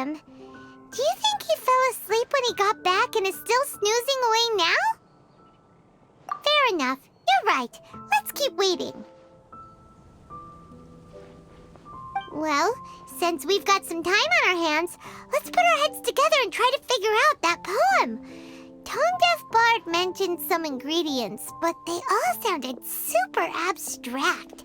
him. Do you think he fell asleep when he got back and is still snoozing away now? Fair enough. You're right. Let's keep waiting. Well, since we've got some time on our hands, let's put our heads together and try to figure out that poem. Tone-Deaf Bard mentioned some ingredients, but they all sounded super abstract.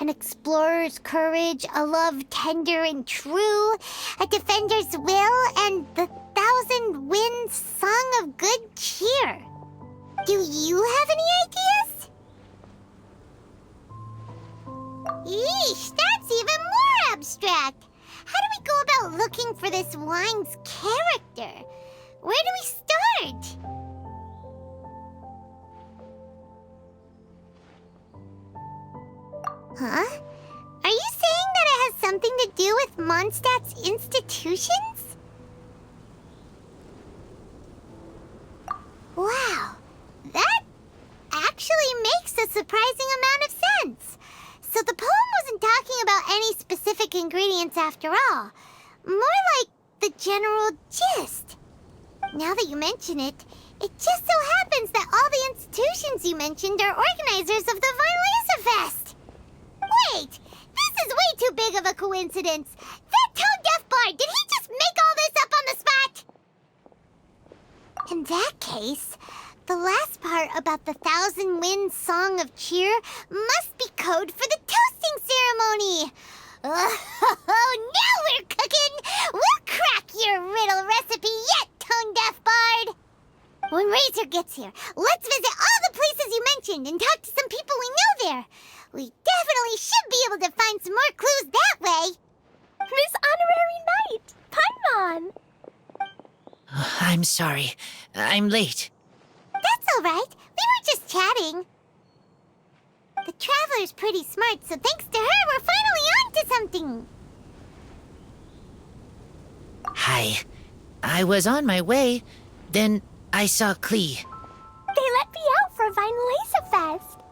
An explorer's courage, a love tender and true, a defender's will, and the 1,000 winds song of good cheer. Do you have any ideas? Yeesh, that's even more abstract. How do we go about looking for this wine's character? Where do we start? Huh? Are you saying that it has something to do with Mondstadt's institutions? Wow, that actually makes a surprising amount of sense. So the poem wasn't talking about any specific ingredients after all. More like the general gist. Now that you mention it, it just so happens that all the institutions you mentioned are organizers of the Weinlesefest. Wait! This is way too big of a coincidence! That tone-deaf bard, did he just make all this up on the spot? In that case, the last part about the 1,000 winds song of cheer must be code for the toasting ceremony! Oh, now we're cooking! We'll crack your riddle recipe yet, tone-deaf bard! When Razor gets here, let's visit all the places you mentioned and talk to some people we know there. We definitely should be able to find some more clues that way. Miss Honorary Knight, Paimon! I'm sorry. I'm late. That's all right. We were just chatting. The Traveler's pretty smart, so thanks to her, we're finally on to something. Hi. I was on my way. Then I saw Klee. They let me out for Weinlesefest.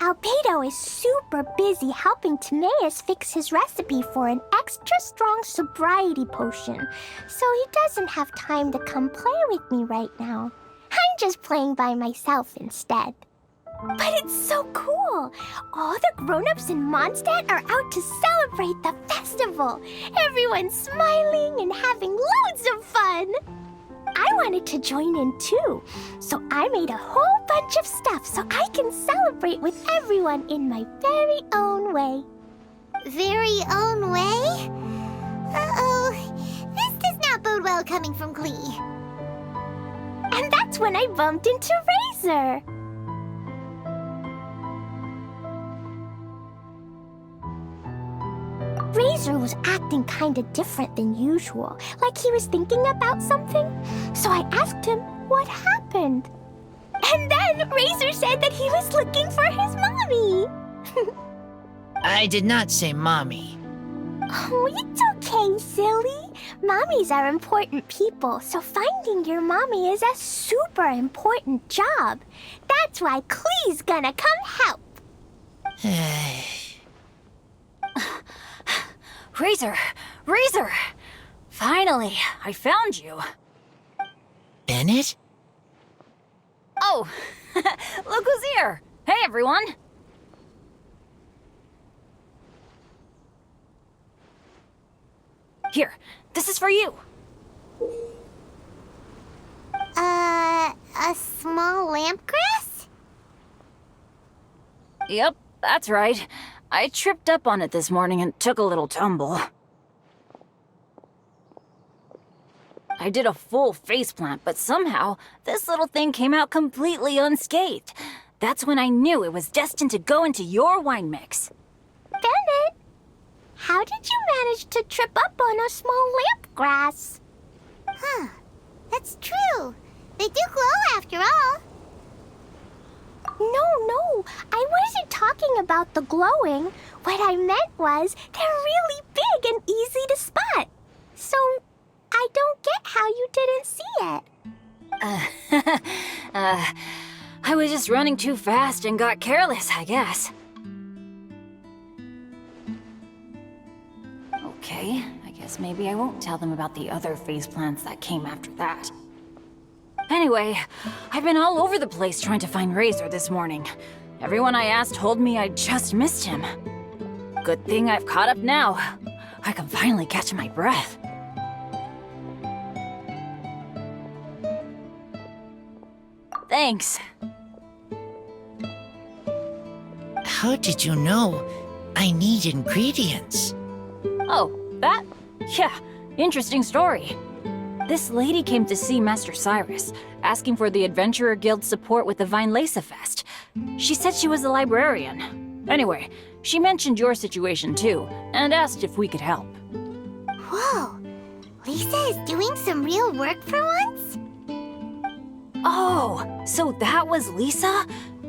Albedo is super busy helping Timaeus fix his recipe for an extra strong sobriety potion, so he doesn't have time to come play with me right now. I'm just playing by myself instead. But it's so cool! All the grown-ups in Mondstadt are out to celebrate the festival. Everyone's smiling and having loads of fun. I wanted to join in too, so I made a whole bunch of stuff so I can celebrate with everyone in my very own way. Very own way? Uh-oh. This does not bode well coming from Klee. And that's when I bumped into Razor. Razor was acting kinda different than usual, like he was thinking about something. So I asked him what happened. And then Razor said that he was looking for his mommy. I did not say mommy. Oh, it's okay, silly. Mommies are important people, so finding your mommy is a super important job. That's why Klee's gonna come help. Razor! Razor! Finally, I found you. Bennett? Oh, look who's here. Hey, everyone. Here, this is for you. A small lampgrass? Yep, that's right. I tripped up on it this morning and took a little tumble. I did a full faceplant, but somehow this little thing came out completely unscathed. That's when I knew it was destined to go into your wine mix. Bennett, how did you manage to trip up on a small lampgrass? Huh. That's true. They do glow after all. No, I wasn't talking about the glowing. What I meant was they're really big and easy to spot. So I don't get how you didn't see it. I was just running too fast and got careless, I guess. So maybe I won't tell them about the other faceplants that came after that. Anyway, I've been all over the place trying to find Razor this morning. Everyone I asked told me I just missed him. Good thing I've caught up now. I can finally catch my breath. Thanks. How did you know I need ingredients? Oh, that? Yeah, interesting story. This lady came to see Master Cyrus, asking for the Adventurer Guild's support with the Weinlesefest. She said she was a librarian. Anyway, she mentioned your situation too, and asked if we could help. Whoa, Lisa is doing some real work for once? Oh, so that was Lisa?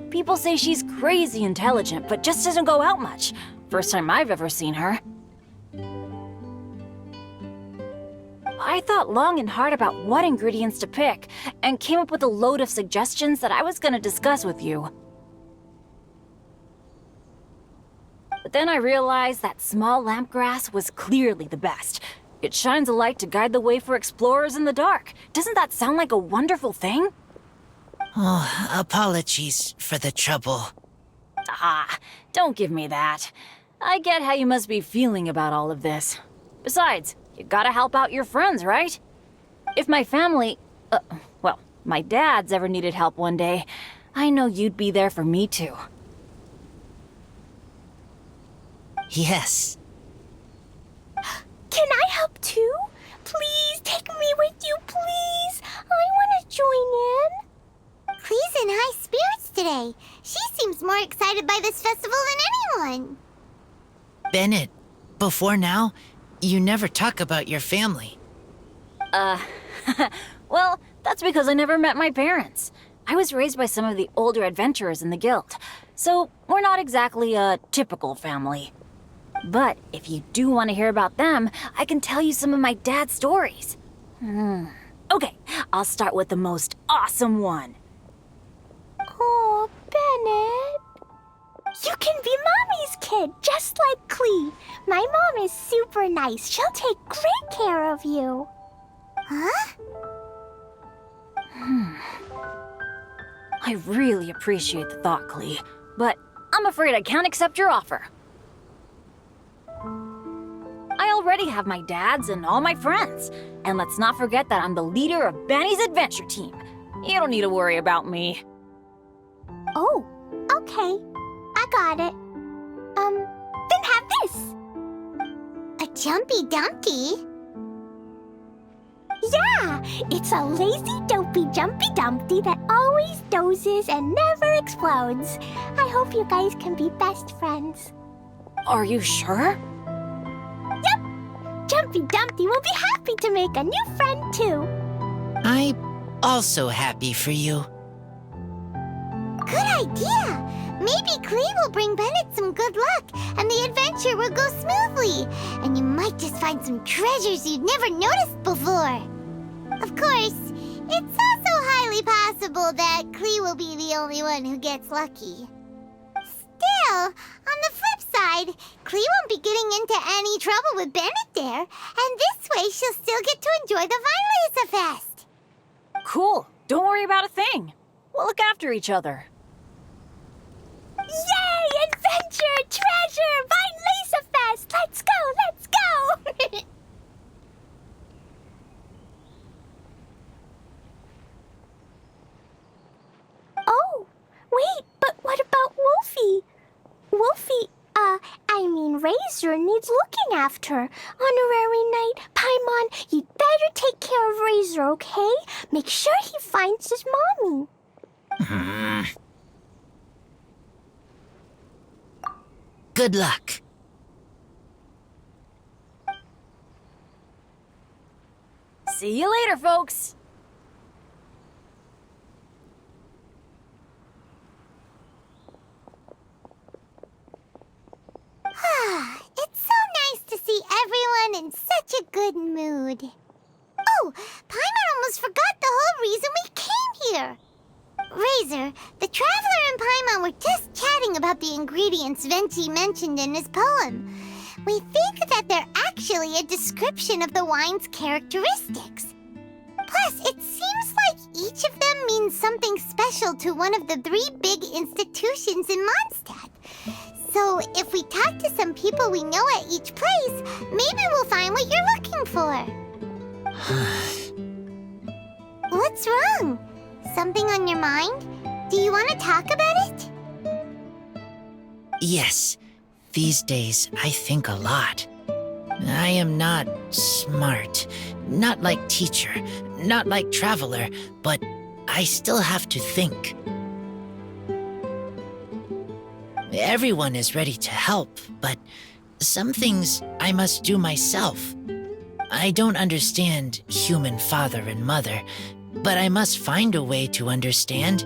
People say she's crazy intelligent, but just doesn't go out much. First time I've ever seen her. I thought long and hard about what ingredients to pick, and came up with a load of suggestions that I was gonna discuss with you. But then I realized that small lampgrass was clearly the best. It shines a light to guide the way for explorers in the dark. Doesn't that sound like a wonderful thing? Oh, apologies for the trouble. Ah, don't give me that. I get how you must be feeling about all of this. Besides, you gotta help out your friends, right? If my family, well, my dad's ever needed help one day, I know you'd be there for me too. Yes. Can I help too? Please take me with you, please. I want to join in. Clee's in high spirits today. She seems more excited by this festival than anyone. Bennett, before now, you never talk about your family. Well, that's because I never met my parents. I was raised by some of the older adventurers in the guild, so we're not exactly a typical family. But if you do want to hear about them, I can tell you some of my dad's stories. Okay, I'll start with the most awesome one. Oh, Bennett. You can be Mommy's kid, just like Clee. My mom is super nice. She'll take great care of you. Huh? I really appreciate the thought, Clee, but I'm afraid I can't accept your offer. I already have my dad's and all my friends. And let's not forget that I'm the leader of Benny's adventure team. You don't need to worry about me. Oh, okay. I got it. Then have this. A Jumpy Dumpty? Yeah, it's a lazy, dopey, jumpy Dumpty that always dozes and never explodes. I hope you guys can be best friends. Are you sure? Jumpy Dumpty will be happy to make a new friend too. I'm also happy for you. Good idea! Maybe Clee will bring Bennett some good luck, and the adventure will go smoothly. And you might just find some treasures you'd never noticed before. Of course, it's also highly possible that Clee will be the only one who gets lucky. Still, on the flip side, Clee won't be getting into any trouble with Bennett there, and this way she'll still get to enjoy the Weinlesefest. Cool. Don't worry about a thing. We'll look after each other. Yay! Adventure! Treasure! Weinlesefest! Let's go! Let's go! Oh, wait, but what about Wolfie? Wolfie, Razor needs looking after. Honorary Knight, Paimon, you'd better take care of Razor, okay? Make sure he finds his mommy. Good luck. See you later, folks. It's so nice to see everyone in such a good mood. Oh, Paimon almost forgot the whole reason we came here. Razor, the Traveler and Paimon were just chatting about the ingredients Venti mentioned in his poem. We think that they're actually a description of the wine's characteristics. Plus, it seems like each of them means something special to one of the 3 big institutions in Mondstadt. So, if we talk to some people we know at each place, maybe we'll find what you're looking for. What's wrong? Something on your mind? Do you want to talk about it? Yes, these days I think a lot. I am not smart, not like teacher, not like traveler, but I still have to think. Everyone is ready to help, but some things I must do myself. I don't understand human father and mother, but I must find a way to understand.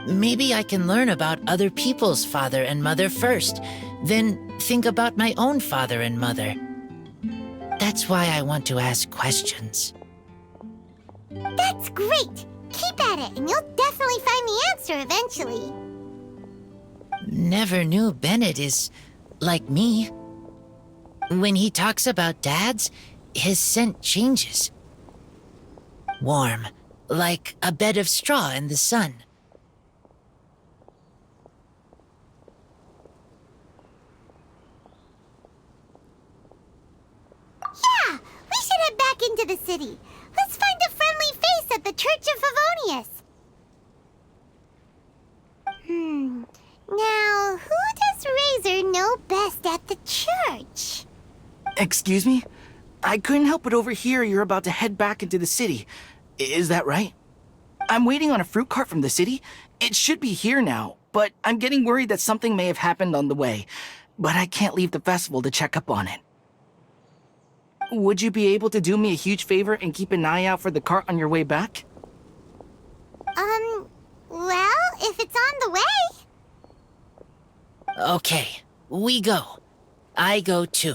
Maybe I can learn about other people's father and mother first, then think about my own father and mother. That's why I want to ask questions. That's great! Keep at it, and you'll definitely find the answer eventually. Never knew Bennett is like me. When he talks about dads, his scent changes. Warm, like a bed of straw in the sun. Yeah, we should head back into the city. Let's find a friendly face at the Church of Favonius. Now, who does Razor know best at the church? Excuse me? I couldn't help but overhear you're about to head back into the city. Is that right? I'm waiting on a fruit cart from the city. It should be here now, but I'm getting worried that something may have happened on the way. But I can't leave the festival to check up on it. Would you be able to do me a huge favor and keep an eye out for the cart on your way back? Well, if it's on the way. Okay, we go. I go too.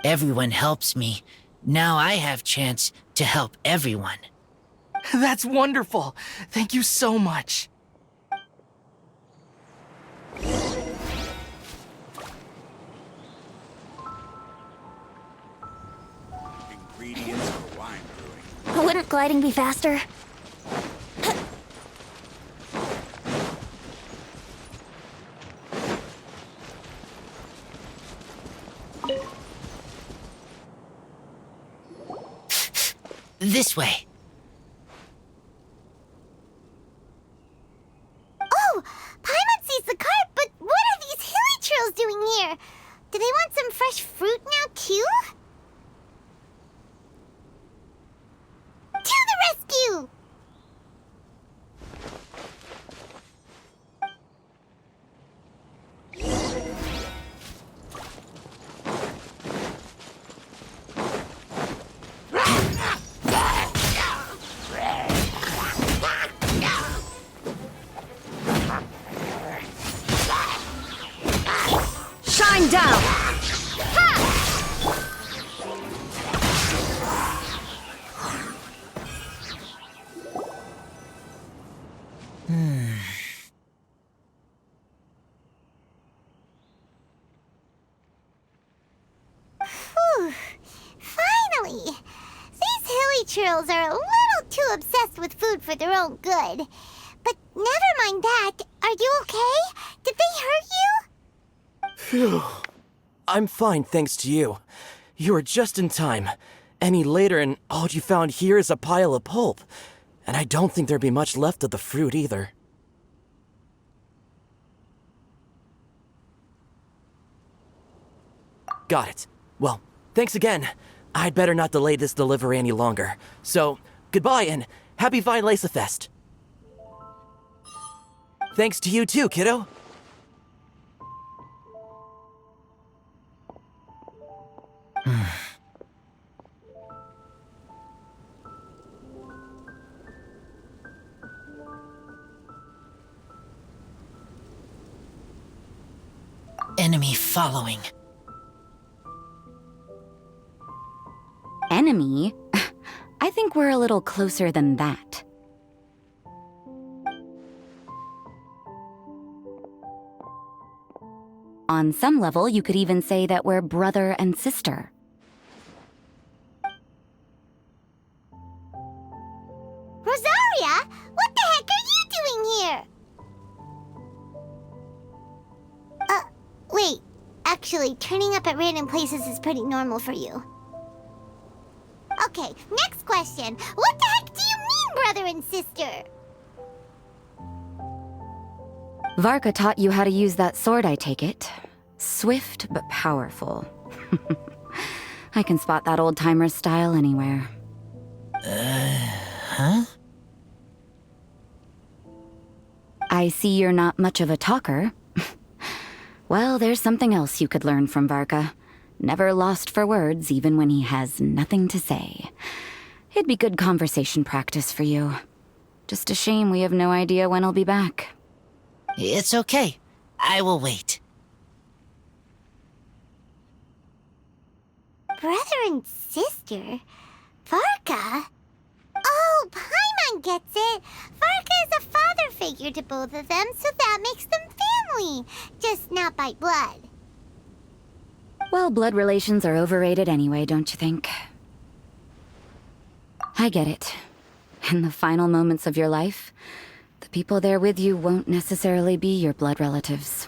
Everyone helps me. Now I have chance to help everyone. That's wonderful. Thank you so much. Ingredients for wine brewing. Wouldn't gliding be faster? This way. Oh, Paimon sees the cart, but what are these hilly trills doing here? Do they want some fresh fruit now, too? To the rescue! Shine down! Whew. Finally! These hilly trills are a little too obsessed with food for their own good. But never mind that. Are you okay? Did they hurt you? Phew. I'm fine, thanks to you. You were just in time. Any later and all you found here is a pile of pulp. And I don't think there'd be much left of the fruit either. Got it. Well, thanks again. I'd better not delay this delivery any longer. So, goodbye and happy Weinlesefest. Thanks to you too, kiddo. Enemy following. Enemy? I think we're a little closer than that. On some level, you could even say that we're brother and sister. Rosaria, what the heck are you doing here? Wait. Actually, turning up at random places is pretty normal for you. Okay, next question. What the heck do you mean, brother and sister? Varka taught you how to use that sword, I take it. Swift but powerful. I can spot that old-timer's style anywhere. Huh? I see you're not much of a talker. Well, there's something else you could learn from Varka. Never lost for words, even when he has nothing to say. It'd be good conversation practice for you. Just a shame we have no idea when he'll be back. It's okay. I will wait. Brother and sister? Varka? Oh, Paimon gets it. Varka is a father figure to both of them, so that makes them family. Just not by blood. Well, blood relations are overrated anyway, don't you think? I get it. In the final moments of your life, the people there with you won't necessarily be your blood relatives.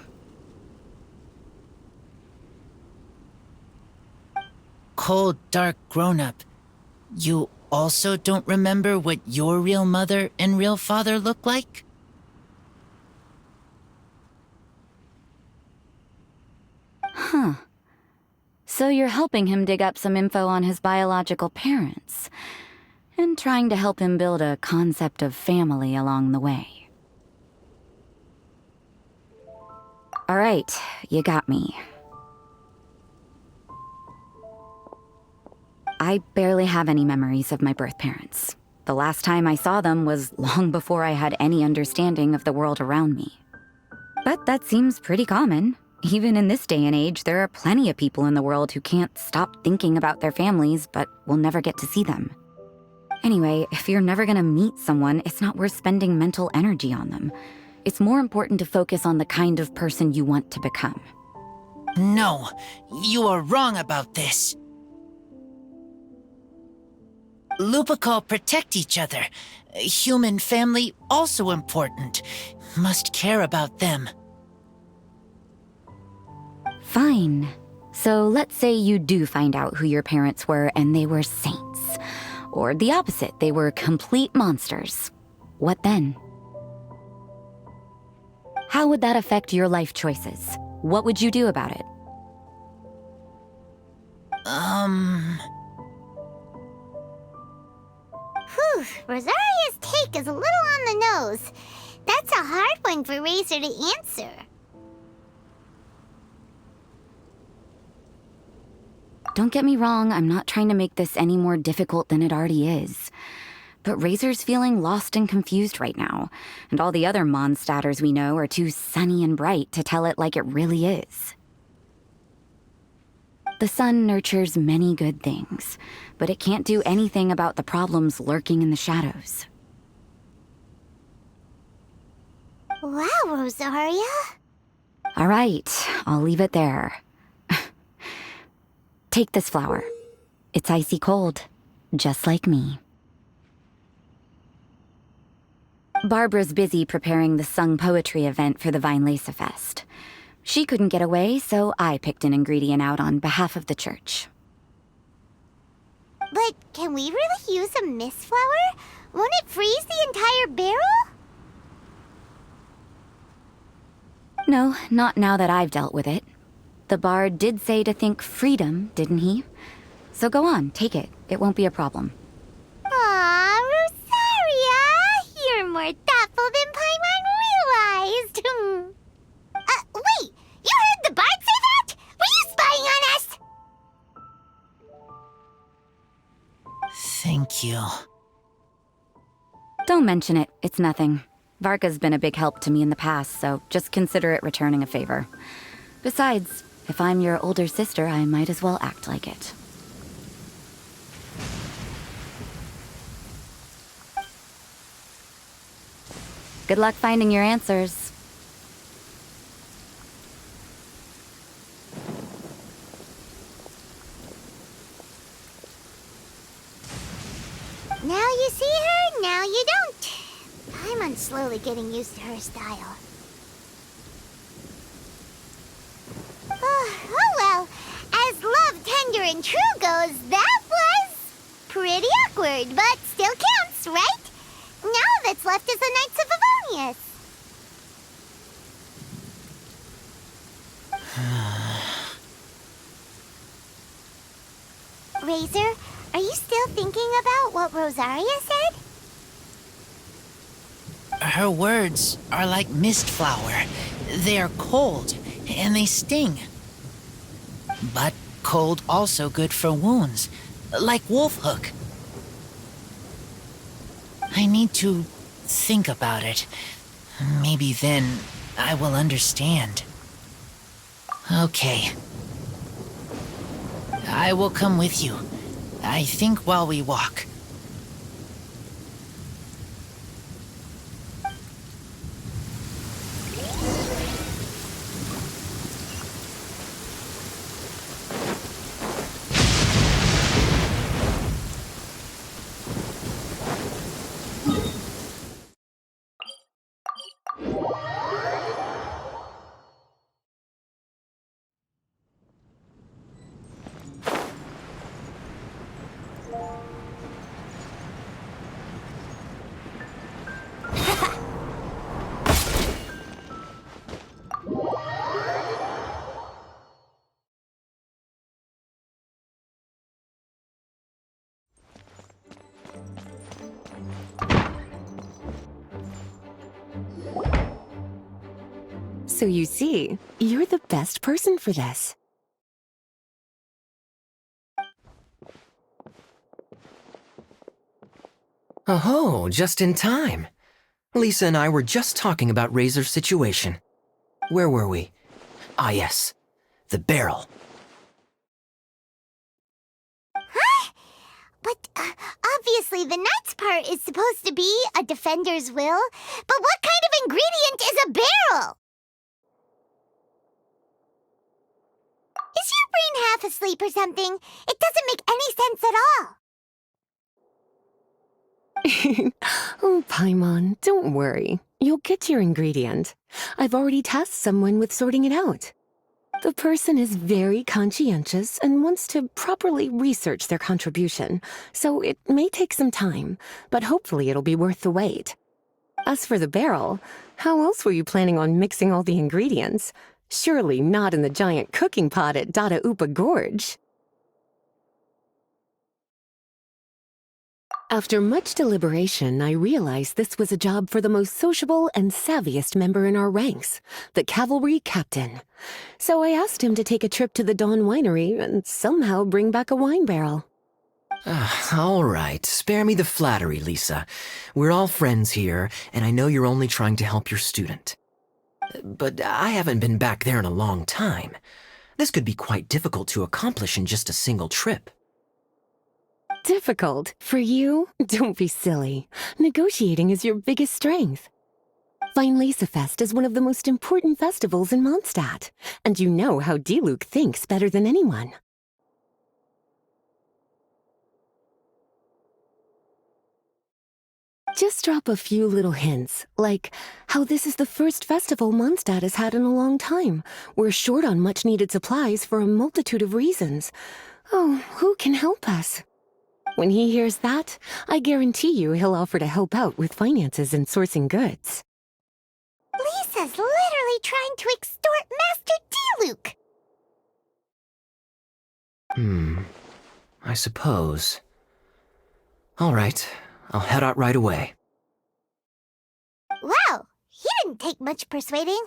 Cold, dark grown-up. You also don't remember what your real mother and real father look like? Huh. So you're helping him dig up some info on his biological parents, and trying to help him build a concept of family along the way. All right, you got me. I barely have any memories of my birth parents. The last time I saw them was long before I had any understanding of the world around me. But that seems pretty common. Even in this day and age, there are plenty of people in the world who can't stop thinking about their families, but will never get to see them. Anyway, if you're never gonna meet someone, it's not worth spending mental energy on them. It's more important to focus on the kind of person you want to become. No, you are wrong about this. Lupical protect each other. Human family also important. Must care about them. Fine. So let's say you do find out who your parents were and they were saints. Or the opposite, they were complete monsters. What then? How would that affect your life choices? What would you do about it? Whew, Rosaria's take is a little on the nose. That's a hard one for Razor to answer. Don't get me wrong, I'm not trying to make this any more difficult than it already is. But Razor's feeling lost and confused right now, and all the other Mondstadters we know are too sunny and bright to tell it like it really is. The sun nurtures many good things, but it can't do anything about the problems lurking in the shadows. Wow, Rosaria. All right, I'll leave it there. Take this flower. It's icy cold, just like me. Barbara's busy preparing the sung poetry event for the Weinlesefest. She couldn't get away, so I picked an ingredient out on behalf of the church. But can we really use a mist flower? Won't it freeze the entire barrel? No, not now that I've dealt with it. The bard did say to think freedom, didn't he? So go on, take it. It won't be a problem. Aw, Rosaria! You're more thoughtful than Paimon realized. Wait! You heard the bard say that? Were you spying on us? Thank you. Don't mention it. It's nothing. Varka's been a big help to me in the past, so just consider it returning a favor. Besides, if I'm your older sister, I might as well act like it. Good luck finding your answers. Paimon's slowly getting used to her style. Oh well, as love, tender, and true goes, that was pretty awkward, but still counts, right? Now all that's left is the Knights of Avonius. Razor, are you still thinking about what Rosaria said? Her words are like mist flower. They are cold, and they sting. But cold also good for wounds, like Wolfhook. I need to think about it. Maybe then I will understand. Okay. I will come with you. I think while we walk. So you see, you're the best person for this. Oh, just in time. Lisa and I were just talking about Razor's situation. Where were we? Ah, yes. The barrel. Huh? But obviously the Knight's part is supposed to be a defender's will. But what kind of ingredient is a barrel? Is your brain half asleep or something? It doesn't make any sense at all. Oh, Paimon, don't worry. You'll get your ingredient. I've already tasked someone with sorting it out. The person is very conscientious and wants to properly research their contribution, so it may take some time, but hopefully it'll be worth the wait. As for the barrel, how else were you planning on mixing all the ingredients? Surely not in the giant cooking pot at Dada Upa Gorge. After much deliberation, I realized this was a job for the most sociable and savviest member in our ranks, the cavalry captain. So I asked him to take a trip to the Dawn Winery and somehow bring back a wine barrel. All right, spare me the flattery, Lisa. We're all friends here, and I know you're only trying to help your student. But I haven't been back there in a long time. This could be quite difficult to accomplish in just a single trip. Difficult? For you? Don't be silly. Negotiating is your biggest strength. Weinlesefest is one of the most important festivals in Mondstadt, and you know how Diluc thinks better than anyone. Just drop a few little hints, like how this is the first festival Mondstadt has had in a long time. We're short on much-needed supplies for a multitude of reasons. Oh, who can help us? When he hears that, I guarantee you he'll offer to help out with finances and sourcing goods. Lisa's literally trying to extort Master Diluc. I suppose. All right, I'll head out right away. Wow, he didn't take much persuading.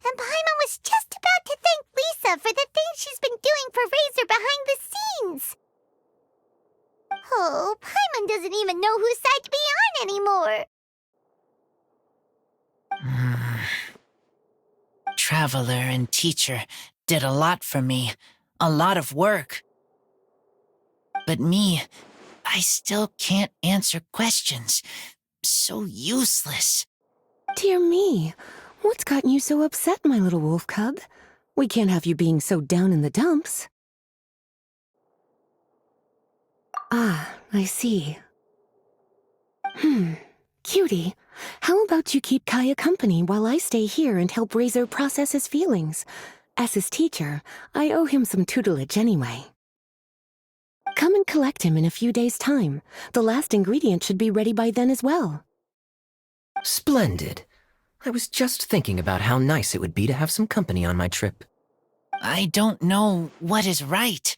And Paimon was just about to thank Lisa for the things she's been doing for Razor behind the scenes. Oh, Paimon doesn't even know whose side to be on anymore. Traveler and teacher did a lot for me, a lot of work. But me, I still can't answer questions. So useless. Dear me, what's gotten you so upset, my little wolf cub? We can't have you being so down in the dumps. Ah, I see. Cutie, how about you keep Kaya company while I stay here and help Razor process his feelings? As his teacher, I owe him some tutelage anyway. Come and collect him in a few days' time. The last ingredient should be ready by then as well. Splendid. I was just thinking about how nice it would be to have some company on my trip. I don't know what is right,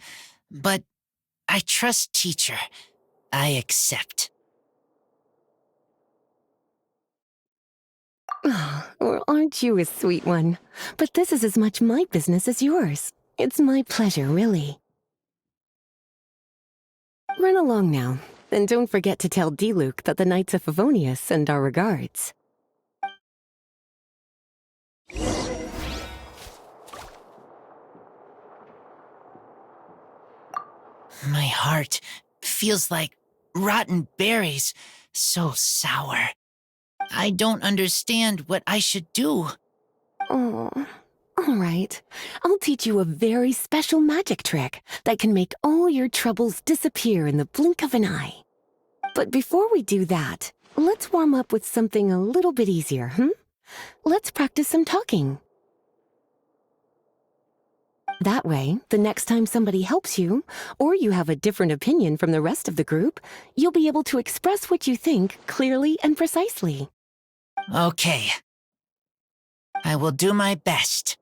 but I trust teacher. I accept. Well, aren't you a sweet one? But this is as much my business as yours. It's my pleasure, really. Run along now, and don't forget to tell D-Luke that the Knights of Favonius send our regards. My heart feels like rotten berries, so sour. I don't understand what I should do. Oh, all right. I'll teach you a very special magic trick that can make all your troubles disappear in the blink of an eye. But before we do that, let's warm up with something a little bit easier, Let's practice some talking. That way, the next time somebody helps you, or you have a different opinion from the rest of the group, you'll be able to express what you think clearly and precisely. Okay. I will do my best.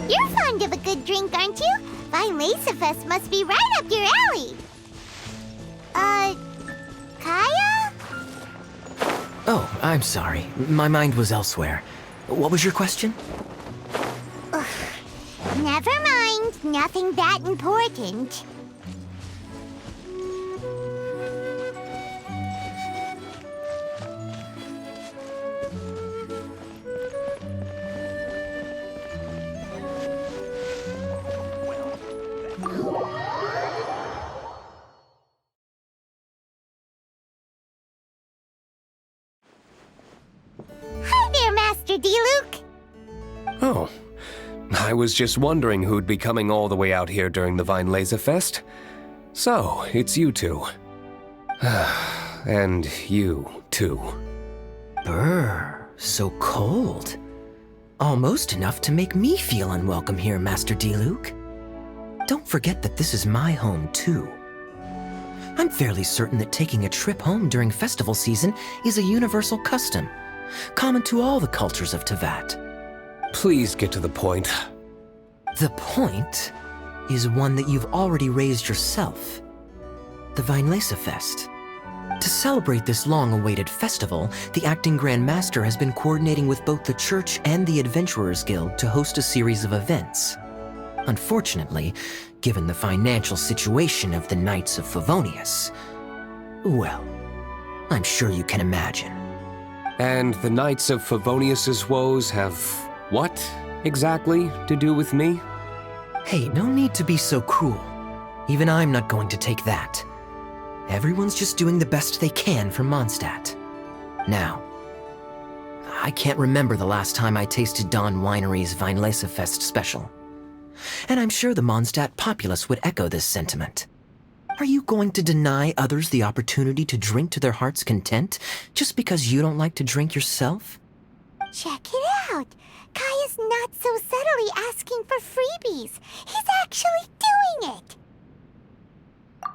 You're fond of a good drink, aren't you? Weinlesefest must be right up your alley. Kaya? Oh, I'm sorry. My mind was elsewhere. What was your question? Never mind. Nothing that important. Hi there, Master D-Luke. Oh, I was just wondering who'd be coming all the way out here during the Weinlesefest. So, it's you two. And you, too. Brr, so cold. Almost enough to make me feel unwelcome here, Master D-Luke. Don't forget that this is my home, too. I'm fairly certain that taking a trip home during festival season is a universal custom, common to all the cultures of Teyvat. Please get to the point. The point is one that you've already raised yourself. The Weinlesefest. To celebrate this long-awaited festival, the Acting Grand Master has been coordinating with both the Church and the Adventurers Guild to host a series of events. Unfortunately, given the financial situation of the Knights of Favonius, well, I'm sure you can imagine. And the Knights of Favonius's woes have what, exactly, to do with me? Hey, no need to be so cruel. Even I'm not going to take that. Everyone's just doing the best they can for Mondstadt. Now, I can't remember the last time I tasted Dawn Winery's Weinlesefest special. And I'm sure the Mondstadt populace would echo this sentiment. Are you going to deny others the opportunity to drink to their heart's content just because you don't like to drink yourself? Check it out. Kaya's not so subtly asking for freebies. He's actually doing it.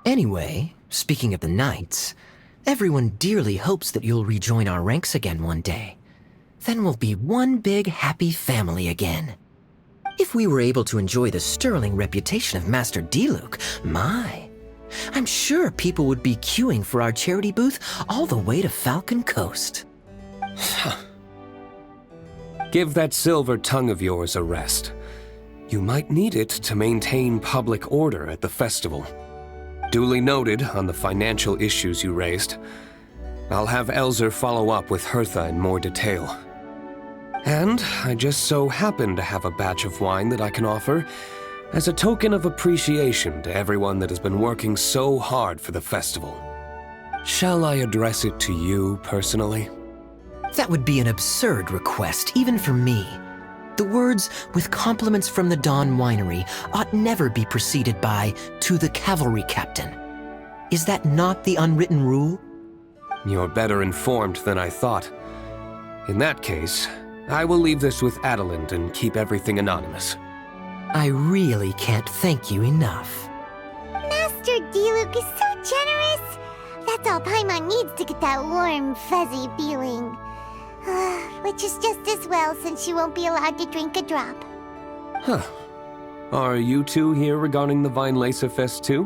Anyway, speaking of the Knights, everyone dearly hopes that you'll rejoin our ranks again one day. Then we'll be one big happy family again. If we were able to enjoy the sterling reputation of Master D-Luke, I'm sure people would be queuing for our charity booth all the way to Falcon Coast. Give that silver tongue of yours a rest. You might need it to maintain public order at the festival. Duly noted on the financial issues you raised. I'll have Elzer follow up with Hertha in more detail. And I just so happen to have a batch of wine that I can offer as a token of appreciation to everyone that has been working so hard for the festival. Shall I address it to you personally? That would be an absurd request, even for me. The words, "with compliments from the Dawn Winery," ought never be preceded by, "to the cavalry captain." Is that not the unwritten rule? You're better informed than I thought. In that case, I will leave this with Adelind and keep everything anonymous. I really can't thank you enough. Master Diluc is so generous. That's all Paimon needs to get that warm, fuzzy feeling. Which is just as well since she won't be allowed to drink a drop. Huh. Are you two here regarding the Weinlesefest too?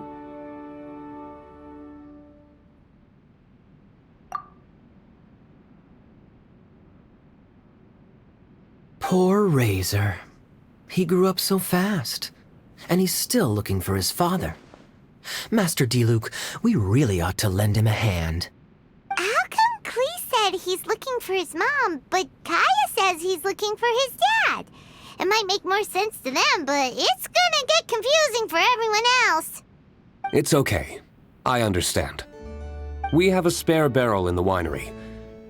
Poor Razor. He grew up so fast, and he's still looking for his father. Master Diluc, we really ought to lend him a hand. How come Klee said he's looking for his mom, but Kaya says he's looking for his dad? It might make more sense to them, but it's gonna get confusing for everyone else. It's okay. I understand. We have a spare barrel in the winery.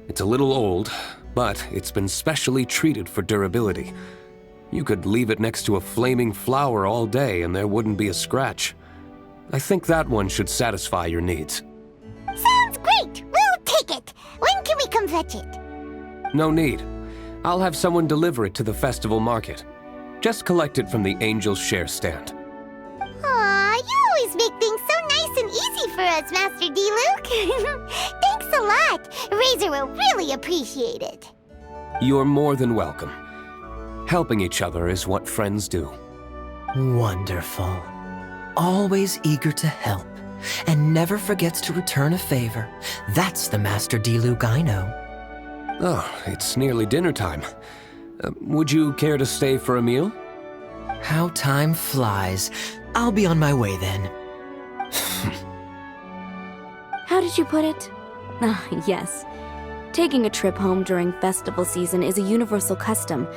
It's a little old, but it's been specially treated for durability. You could leave it next to a flaming flower all day and there wouldn't be a scratch. I think that one should satisfy your needs. Sounds great! We'll take it! When can we come fetch it? No need. I'll have someone deliver it to the festival market. Just collect it from the Angel's Share stand. Aw, you always make things so nice and easy for us, Master Diluc. Thanks a lot. Razor will really appreciate it. You're more than welcome. Helping each other is what friends do. Wonderful. Always eager to help, and never forgets to return a favor. That's the Master Diluc I know. Oh, it's nearly dinner time. Would you care to stay for a meal? How time flies. I'll be on my way then. How did you put it? Ah, yes. Taking a trip home during festival season is a universal custom,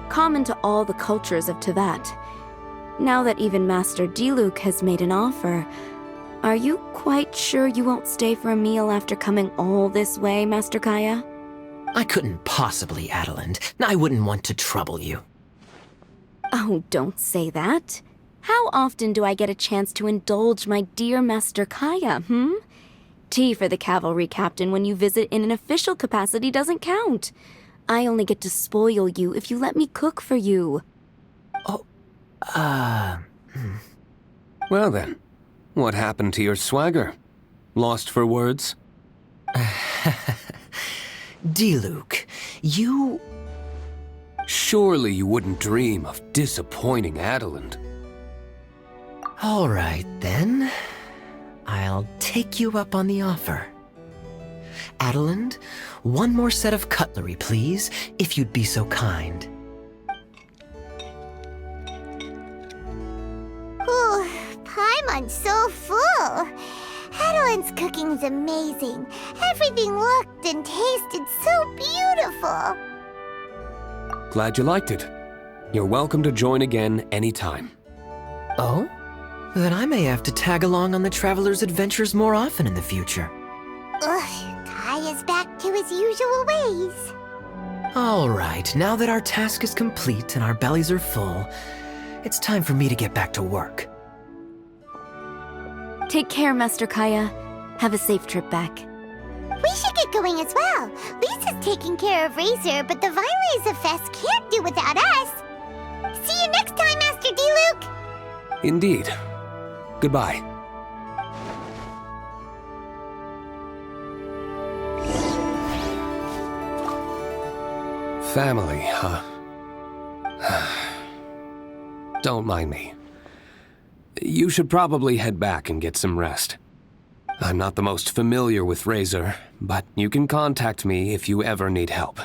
common to all the cultures of Teyvat. Now that even Master Diluc has made an offer, are you quite sure you won't stay for a meal after coming all this way, Master Kaya? I couldn't possibly, Adelind. I wouldn't want to trouble you. Oh, don't say that. How often do I get a chance to indulge my dear Master Kaya, Tea for the cavalry captain when you visit in an official capacity doesn't count. I only get to spoil you if you let me cook for you. Well then, what happened to your swagger? Lost for words? Diluc, you... Surely you wouldn't dream of disappointing Adelind. All right, then. I'll take you up on the offer. Adelind, one more set of cutlery, please, if you'd be so kind. Ooh, Paimon's so full. Adelind's cooking's amazing. Everything looked and tasted so beautiful. Glad you liked it. You're welcome to join again anytime. Oh? Then I may have to tag along on the Traveler's Adventures more often in the future. Ugh, Kaya's back to his usual ways. All right, now that our task is complete and our bellies are full, it's time for me to get back to work. Take care, Master Kaya. Have a safe trip back. We should get going as well. Lisa's taking care of Razor, but the Weinlesefest can't do without us. See you next time, Master Diluc. Indeed. Goodbye. Family, huh? Don't mind me. You should probably head back and get some rest. I'm not the most familiar with Razor, but you can contact me if you ever need help.